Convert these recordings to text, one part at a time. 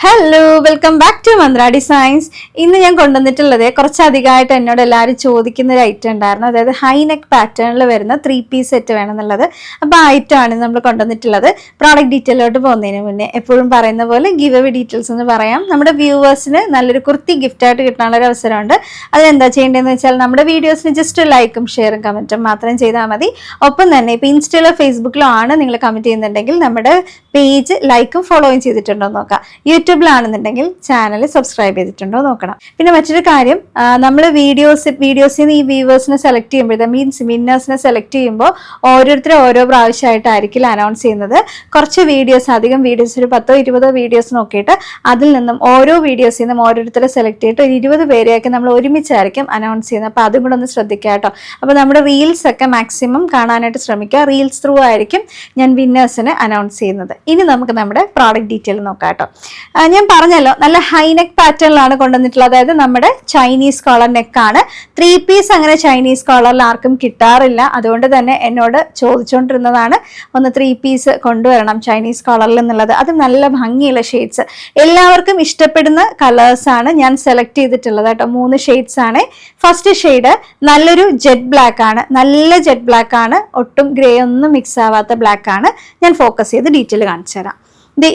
Hello, welcome back to Mantra designs. ഇന്ന് ഞാൻ കൊണ്ടുവന്നിട്ടുള്ളത് കുറച്ചധികമായിട്ട് എന്നോട് എല്ലാവരും ചോദിക്കുന്ന ഒരു ഐറ്റം ഉണ്ടായിരുന്നു. അതായത് ഹൈ നെക്ക് പാറ്റേണിൽ വരുന്ന 3-piece സെറ്റ് വേണമെന്നുള്ളത്. അപ്പോൾ ആ ഐറ്റം ആണ് നമ്മൾ കൊണ്ടുവന്നിട്ടുള്ളത്. പ്രോഡക്റ്റ് ഡീറ്റെയിലോട്ട് പോകുന്നതിന് മുന്നേ എപ്പോഴും പറയുന്ന പോലെ ഗിവ് അവേ ഡീറ്റെയിൽസ് എന്ന് പറയാം. നമ്മുടെ വ്യൂവേഴ്സിന് നല്ലൊരു കുർത്തി ഗിഫ്റ്റായിട്ട് കിട്ടാനുള്ള ഒരു അവസരമുണ്ട്. അതിനെന്താ ചെയ്യേണ്ടതെന്ന് വെച്ചാൽ നമ്മുടെ വീഡിയോസിന് ജസ്റ്റ് ലൈക്കും ഷെയറും കമൻറ്റും മാത്രം ചെയ്താൽ മതി. ഒപ്പം തന്നെ ഇപ്പോൾ ഇൻസ്റ്റയിലോ ഫേസ്ബുക്കിലോ ആണ് നിങ്ങൾ കമൻറ്റ് ചെയ്യുന്നുണ്ടെങ്കിൽ നമ്മുടെ പേജ് ലൈക്കും ഫോളോയും ചെയ്തിട്ടുണ്ടോ നോക്കാം. യൂട്യൂബിലാണെന്നുണ്ടെങ്കിൽ ചാനൽ സബ്സ്ക്രൈബ് ചെയ്തിട്ടുണ്ടോ നോക്കണം. പിന്നെ മറ്റൊരു കാര്യം, നമ്മൾ വീഡിയോസിൽ നിന്ന് ഈ വ്യൂവേഴ്സിനെ സെലക്ട് ചെയ്യുമ്പോൾ, മീൻസ് വിന്നേഴ്സിനെ സെലക്ട് ചെയ്യുമ്പോൾ ഓരോരുത്തരും ഓരോ പ്രാവശ്യമായിട്ടായിരിക്കും അനൗൺസ് ചെയ്യുന്നത്. കുറച്ച് വീഡിയോസ്, അധികം വീഡിയോസ്, ഒരു 10-20 വീഡിയോസ് നോക്കിയിട്ട് അതിൽ നിന്നും ഓരോ വീഡിയോസിൽ നിന്നും ഓരോരുത്തരെ സെലക്ട് ചെയ്തിട്ട് ഒരു 20 പേരെയൊക്കെ നമ്മൾ ഒരുമിച്ചായിരിക്കും അനൗൺസ് ചെയ്യുന്നത്. അപ്പോൾ അതും കൂടെ ഒന്ന് ശ്രദ്ധിക്കുക കേട്ടോ. അപ്പോൾ നമ്മുടെ റീൽസ് ഒക്കെ മാക്സിമം കാണാനായിട്ട് ശ്രമിക്കുക. റീൽസ് ത്രൂ ആയിരിക്കും ഞാൻ വിന്നേഴ്സിനെ അനൗൺസ് ചെയ്യുന്നത്. ഇനി നമുക്ക് നമ്മുടെ പ്രോഡക്റ്റ് ഡീറ്റെയിൽ നോക്കാം കേട്ടോ. ഞാൻ പറഞ്ഞല്ലോ, നല്ല ഹൈ നെക്ക് പാറ്റേണിലാണ് കൊണ്ടുവന്നിട്ടുള്ളത്. അതായത് നമ്മുടെ ചൈനീസ് കോളർ നെക്കാണ്. 3-piece അങ്ങനെ ചൈനീസ് കോളറിൽ ആർക്കും കിട്ടാറില്ല. അതുകൊണ്ട് തന്നെ എന്നോട് ചോദിച്ചുകൊണ്ടിരുന്നതാണ് ഒന്ന് 3-piece കൊണ്ടുവരണം ചൈനീസ് കോളറിൽ എന്നുള്ളത്. അത് നല്ല ഭംഗിയുള്ള ഷെയ്ഡ്സ്, എല്ലാവർക്കും ഇഷ്ടപ്പെടുന്ന കളേഴ്സാണ് ഞാൻ സെലക്ട് ചെയ്തിട്ടുള്ളത് കേട്ടോ. 3 ഷെയ്ഡ്സ് ആണ്. ഫസ്റ്റ് ഷെയ്ഡ് നല്ലൊരു ജെറ്റ് ബ്ലാക്ക് ആണ്. നല്ല ജെറ്റ് ബ്ലാക്ക് ആണ്, ഒട്ടും ഗ്രേ ഒന്നും മിക്സ് ആവാത്ത ബ്ലാക്ക് ആണ്. ഞാൻ ഫോക്കസ് ചെയ്ത് ഡീറ്റെയിൽ കാണിച്ചു തരാം.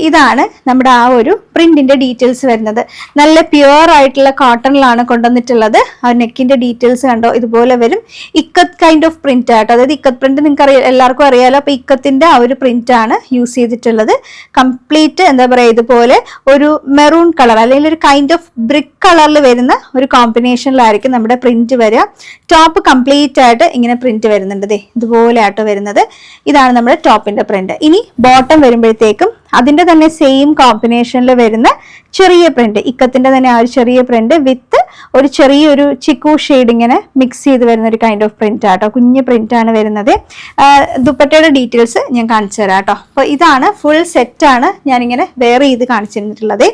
ഇതാണ് നമ്മുടെ ആ ഒരു പ്രിന്റിന്റെ ഡീറ്റെയിൽസ് വരുന്നത്. നല്ല പ്യുവർ ആയിട്ടുള്ള കോട്ടണിലാണ് കൊണ്ടുവന്നിട്ടുള്ളത്. ആ നെക്കിന്റെ ഡീറ്റെയിൽസ് കണ്ടോ, ഇതുപോലെ വരും. ഇക്കത്ത് കൈൻഡ് ഓഫ് പ്രിന്റ് ആട്ടോ. അതായത് ഇക്കത്ത് പ്രിന്റ് നിങ്ങൾക്ക് എല്ലാവർക്കും അറിയാലോ. അപ്പൊ ഇക്കത്തിന്റെ ആ ഒരു പ്രിന്റ് ആണ് യൂസ് ചെയ്തിട്ടുള്ളത്. കംപ്ലീറ്റ് എന്താ പറയുക, ഇതുപോലെ ഒരു മെറൂൺ കളർ അല്ലെങ്കിൽ ഒരു കൈൻഡ് ഓഫ് ബ്രിക്ക് കളറിൽ വരുന്ന ഒരു കോമ്പിനേഷനിലായിരിക്കും നമ്മുടെ പ്രിന്റ് വരിക. ടോപ്പ് കംപ്ലീറ്റ് ആയിട്ട് ഇങ്ങനെ പ്രിന്റ് വരുന്നുണ്ട്. ഇതുപോലെ ആട്ടോ വരുന്നത്. ഇതാണ് നമ്മുടെ ടോപ്പിന്റെ പ്രിന്റ്. ഇനി ബോട്ടം വരുമ്പോഴത്തേക്കും അതിന്റെ തന്നെ സെയിം കോമ്പിനേഷനിൽ വരുന്ന ചെറിയ പ്രിന്റ്, ഇക്കത്തിന്റെ തന്നെ ആ ഒരു ചെറിയ പ്രിന്റ് വിത്ത് ഒരു ചെറിയൊരു ചിക്കു ഷെയ്ഡ് ഇങ്ങനെ മിക്സ് ചെയ്ത് വരുന്ന ഒരു കൈൻഡ് ഓഫ് പ്രിന്റ് ആട്ടോ. കുഞ്ഞ് പ്രിന്റ് ആണ് വരുന്നത്. ദുപ്പട്ടയുടെ ഡീറ്റെയിൽസ് ഞാൻ കാണിച്ചു തരാം കേട്ടോ. അപ്പോൾ ഇതാണ് ഫുൾ സെറ്റ് ആണ് ഞാനിങ്ങനെ വെയർ ചെയ്ത് കാണിച്ചിരുന്നിട്ടുള്ളത്.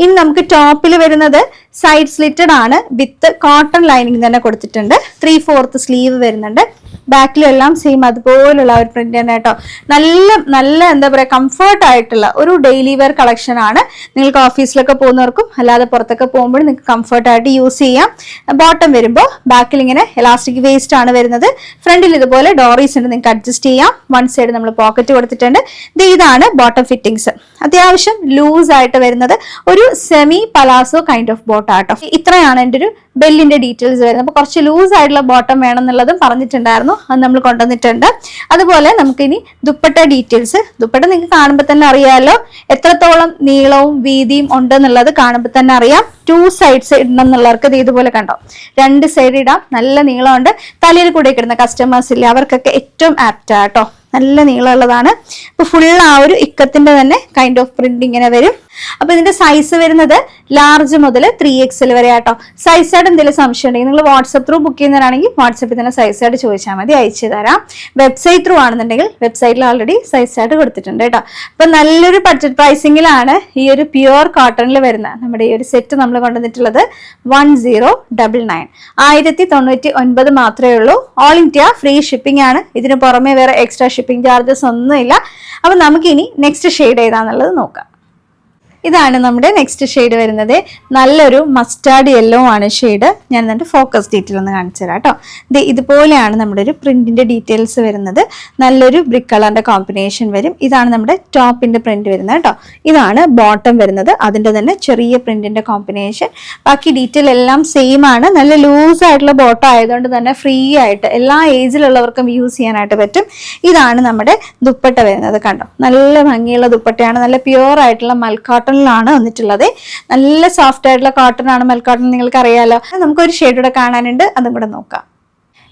ഇനി നമുക്ക് ടോപ്പിൽ വരുന്നത് സൈഡ് സ്ലിറ്റഡ് ആണ് വിത്ത് കോട്ടൺ ലൈനിങ് തന്നെ കൊടുത്തിട്ടുണ്ട്. 3/4 സ്ലീവ് വരുന്നുണ്ട്. ബാക്കിലും എല്ലാം സെയിം അതുപോലുള്ള ഒരു പ്രിന്റ് തന്നെ കേട്ടോ. നല്ല എന്താ പറയുക, കംഫർട്ട് ആയിട്ടുള്ള ഒരു ഡെയിലി വെയർ കളക്ഷൻ ആണ്. നിങ്ങൾക്ക് ഓഫീസിലൊക്കെ പോകുന്നവർക്കും അല്ലാതെ പുറത്തൊക്കെ പോകുമ്പോഴും നിങ്ങൾക്ക് കംഫർട്ട് ആയിട്ട് യൂസ് ചെയ്യാം. ബോട്ടം വരുമ്പോൾ ബാക്കിൽ ഇങ്ങനെ എലാസ്റ്റിക് വേസ്റ്റ് ആണ് വരുന്നത്. ഫ്രണ്ടിൽ ഇതുപോലെ ഡോറീസ് ഉണ്ട്, നിങ്ങൾക്ക് അഡ്ജസ്റ്റ് ചെയ്യാം. വൺ സൈഡ് നമ്മൾ പോക്കറ്റ് കൊടുത്തിട്ടുണ്ട്. ഇതാണ് ബോട്ടം ഫിറ്റിംഗ്സ്. അത്യാവശ്യം ലൂസ് ആയിട്ട് വരുന്നത് ഒരു semi palazzo kind of bottom ആട്ടോ. ഇത്രയാണ് എൻ്റെ ഒരു ബെല്ലിന്റെ ഡീറ്റെയിൽസ് വരുന്നത്. അപ്പോൾ കുറച്ച് ലൂസ് ആയിട്ടുള്ള ബോട്ടം വേണം എന്നുള്ളതും പറഞ്ഞിട്ടുണ്ടായിരുന്നു. അത് നമ്മൾ കൊണ്ടുവന്നിട്ടുണ്ട്. അതുപോലെ നമുക്ക് ഇനി ദുപ്പട്ട ഡീറ്റെയിൽസ്. ദുപ്പട്ട നിങ്ങൾക്ക് കാണുമ്പോൾ തന്നെ അറിയാമല്ലോ എത്രത്തോളം നീളവും വീതിയും ഉണ്ടെന്നുള്ളത് കാണുമ്പോൾ തന്നെ അറിയാം. 2 sides ഇടണം എന്നുള്ളവർക്ക് ഇതുപോലെ കണ്ടോ, 2 സൈഡ് ഇടാം. നല്ല നീളമുണ്ട്. തലയിൽ കൂടെ ഇടുന്ന കസ്റ്റമേഴ്സ് ഇല്ലേ, അവർക്കൊക്കെ ഏറ്റവും ആപ്റ്റാ കേട്ടോ. നല്ല നീളമുള്ളതാണ്. ഇപ്പൊ ഫുൾ ആ ഒരു ഇക്കത്തിന്റെ തന്നെ കൈൻഡ് ഓഫ് പ്രിന്റ് ഇങ്ങനെ വരും. അപ്പൊ ഇതിന്റെ സൈസ് വരുന്നത് ലാർജ് മുതൽ 3XL വരെ ആട്ടോ. സൈസ് ആയിട്ട് എന്തെങ്കിലും സംശയം ഉണ്ടെങ്കിൽ നിങ്ങൾ വാട്സപ്പ് ത്രൂ ബുക്ക് ചെയ്യുന്നവരാണെങ്കിൽ വാട്സപ്പിൽ തന്നെ സൈസ് ആയിട്ട് ചോദിച്ചാൽ മതി, അയച്ചു തരാം. വെബ്സൈറ്റ് ത്രൂ ആണെന്നുണ്ടെങ്കിൽ വെബ്സൈറ്റിൽ ഓൾറെഡി സൈസ് ആയിട്ട് കൊടുത്തിട്ടുണ്ട് കേട്ടോ. അപ്പൊ നല്ലൊരു ബഡ്ജറ്റ് പ്രൈസിംഗിലാണ് ഈ ഒരു പ്യുവർ കോട്ടണിൽ വരുന്ന നമ്മുടെ ഈ ഒരു സെറ്റ് നമ്മൾ കൊണ്ടുവന്നിട്ടുള്ളത്. 1099 1099 മാത്രമേ ഉള്ളൂ. ഓൾ ഇന്ത്യ ഫ്രീ ഷിപ്പിംഗ് ആണ്. ഇതിന് പുറമെ വേറെ എക്സ്ട്രാ ഷിപ്പിംഗ് ചാർജസ് ഒന്നുമില്ല. അപ്പൊ നമുക്ക് ഇനി നെക്സ്റ്റ് ഷെയ്ഡ് ഏതാന്നുള്ളത് നോക്കാം. ഇതാണ് നമ്മുടെ നെക്സ്റ്റ് ഷെയ്ഡ് വരുന്നത്. നല്ലൊരു മസ്റ്റാർഡ് യെല്ലോ ആണ് ഷെയ്ഡ്. ഞാൻ എന്നിട്ട് ഫോക്കസ് ഡീറ്റെയിൽ ഒന്ന് കാണിച്ചു തരാം കേട്ടോ. ഇതുപോലെയാണ് നമ്മുടെ ഒരു പ്രിന്റിന്റെ ഡീറ്റെയിൽസ് വരുന്നത്. നല്ലൊരു ബ്രിക്ക് കളറിന്റെ കോമ്പിനേഷൻ വരും. ഇതാണ് നമ്മുടെ ടോപ്പിന്റെ പ്രിന്റ് വരുന്നത് കേട്ടോ. ഇതാണ് ബോട്ടം വരുന്നത്. അതിന്റെ തന്നെ ചെറിയ പ്രിന്റിന്റെ കോമ്പിനേഷൻ. ബാക്കി ഡീറ്റെയിൽ എല്ലാം സെയിം ആണ്. നല്ല ലൂസ് ആയിട്ടുള്ള ബോട്ടം ആയതുകൊണ്ട് തന്നെ ഫ്രീ ആയിട്ട് എല്ലാ ഏജിലുള്ളവർക്കും യൂസ് ചെയ്യാനായിട്ട് പറ്റും. ഇതാണ് നമ്മുടെ ദുപ്പട്ട വരുന്നത്. കണ്ടോ, നല്ല ഭംഗിയുള്ള ദുപ്പട്ടയാണ്. നല്ല പ്യുവർ ആയിട്ടുള്ള മൽക്കോട്ടൺ ാണ് വന്നിട്ടുള്ളത്. നല്ല സോഫ്റ്റ് ആയിട്ടുള്ള കോട്ടൺ ആണ്. മെൽക്കോട്ടൺ നിങ്ങൾക്ക് അറിയാലോ. നമുക്കൊരു ഷെയ്ഡ് കൂടെ കാണാനുണ്ട്, അതും കൂടെ നോക്കാം.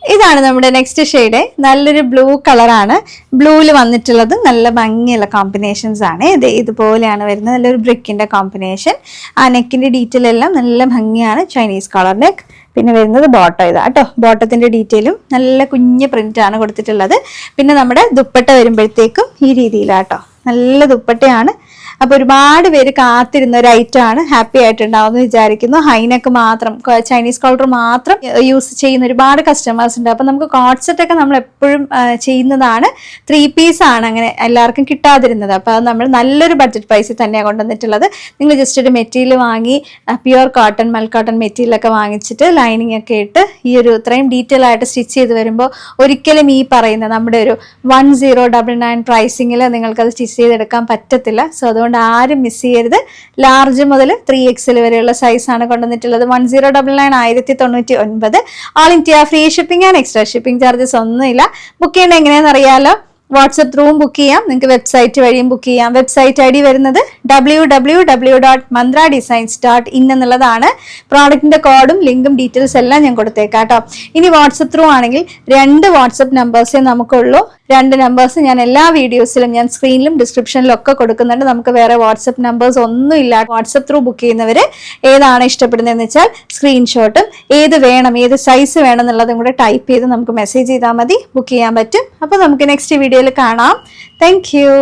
ഇതാണ് നമ്മുടെ നെക്സ്റ്റ് ഷെയ്ഡ്. നല്ലൊരു ബ്ലൂ കളറാണ്. ബ്ലൂവിൽ വന്നിട്ടുള്ളത് നല്ല ഭംഗിയുള്ള കോമ്പിനേഷൻസ് ആണ്. ഇതുപോലെയാണ് വരുന്നത്. നല്ലൊരു ബ്രിക്കിന്റെ കോമ്പിനേഷൻ. ആ നെക്കിന്റെ ഡീറ്റെയിൽ എല്ലാം നല്ല ഭംഗിയാണ്. Chinese colour neck. പിന്നെ വരുന്നത് ബോട്ടം ഇതാ കേട്ടോ. ബോട്ടത്തിന്റെ ഡീറ്റെയിലും നല്ല കുഞ്ഞ് പ്രിന്റ് ആണ് കൊടുത്തിട്ടുള്ളത്. പിന്നെ നമ്മുടെ ദുപ്പട്ട വരുമ്പോഴത്തേക്കും ഈ രീതിയിലാട്ടോ. നല്ല ദുപ്പട്ടയാണ്. അപ്പോൾ ഒരുപാട് പേര് കാത്തിരുന്ന ഒരു ഐറ്റം ആണ്. ഹാപ്പി ആയിട്ടുണ്ടാവുമെന്ന് വിചാരിക്കുന്നു. ഹൈനെക്ക് മാത്രം, ചൈനീസ് കോളർ മാത്രം യൂസ് ചെയ്യുന്ന ഒരുപാട് കസ്റ്റമേഴ്സ് ഉണ്ട്. അപ്പോൾ നമുക്ക് കോട്ട് സെറ്റ് ഒക്കെ നമ്മൾ എപ്പോഴും ചെയ്യുന്നതാണ്. 3 പീസ് ആണ് അങ്ങനെ എല്ലാവർക്കും കിട്ടാതിരുന്നത്. അപ്പോൾ അത് നമ്മൾ നല്ലൊരു ബഡ്ജറ്റ് പ്രൈസിൽ തന്നെയാണ് കൊണ്ടുവന്നിട്ടുള്ളത്. നിങ്ങൾ ജസ്റ്റ് ഒരു മെറ്റീരിയൽ വാങ്ങി പ്യുവർ കോട്ടൺ, മൽ കോട്ടൺ മെറ്റീരിയലൊക്കെ വാങ്ങിച്ചിട്ട് ലൈനിങ് ഒക്കെ ഇട്ട് ഈ ഒരു ഇത്രയും ഡീറ്റെയിൽ ആയിട്ട് സ്റ്റിച്ച് ചെയ്ത് വരുമ്പോൾ ഒരിക്കലും ഈ പറയുന്ന നമ്മുടെ ഒരു 1099 പ്രൈസിങ്ങിൽ നിങ്ങൾക്കത് സ്റ്റിച്ച് ചെയ്തെടുക്കാൻ പറ്റത്തില്ല. സോ അതുകൊണ്ട് ആരും മിസ് ചെയ്യരുത്. ലാർജ് മുതൽ 3XL വരെയുള്ള സൈസാണ് കൊണ്ടുവന്നിട്ടുള്ളത്. 1099 1099. All India free shipping and extra shipping charges ഒന്നുമില്ല. ബുക്ക് ചെയ്യേണ്ടത് എങ്ങനെയാണെന്ന് അറിയാലോ. വാട്സപ്പ് ത്രൂവും ബുക്ക് ചെയ്യാം, നിങ്ങൾക്ക് വെബ്സൈറ്റ് വഴിയും ബുക്ക് ചെയ്യാം. വെബ്സൈറ്റ് ID വരുന്നത് www.mandradesigns.in എന്നുള്ളതാണ്. പ്രോഡക്റ്റിന്റെ കോഡും ലിങ്കും ഡീറ്റെയിൽസ് എല്ലാം ഞാൻ കൊടുത്തേക്കാം കേട്ടോ. ഇനി വാട്സപ്പ് ത്രൂ ആണെങ്കിൽ 2 വാട്സപ്പ് നമ്പേഴ്സേ നമുക്കുള്ളൂ. 2 നമ്പേഴ്സ് ഞാൻ എല്ലാ വീഡിയോസിലും, ഞാൻ സ്ക്രീനിലും ഡിസ്ക്രിപ്ഷനിലും ഒക്കെ കൊടുക്കുന്നുണ്ട്. നമുക്ക് വേറെ വാട്സപ്പ് നമ്പേഴ്സ് ഒന്നും ഇല്ല. വാട്സപ്പ് ത്രൂ ബുക്ക് ചെയ്യുന്നവർ ഏതാണ് ഇഷ്ടപ്പെടുന്നതെന്ന് വെച്ചാൽ സ്ക്രീൻഷോട്ടും ഏത് വേണം, ഏത് സൈസ് വേണം എന്നുള്ളതും കൂടെ ടൈപ്പ് ചെയ്ത് നമുക്ക് മെസ്സേജ് ചെയ്താൽ മതി, ബുക്ക് ചെയ്യാൻ പറ്റും. അപ്പോൾ നമുക്ക് നെക്സ്റ്റ് വീഡിയോയിൽ കാണാം. Thank you.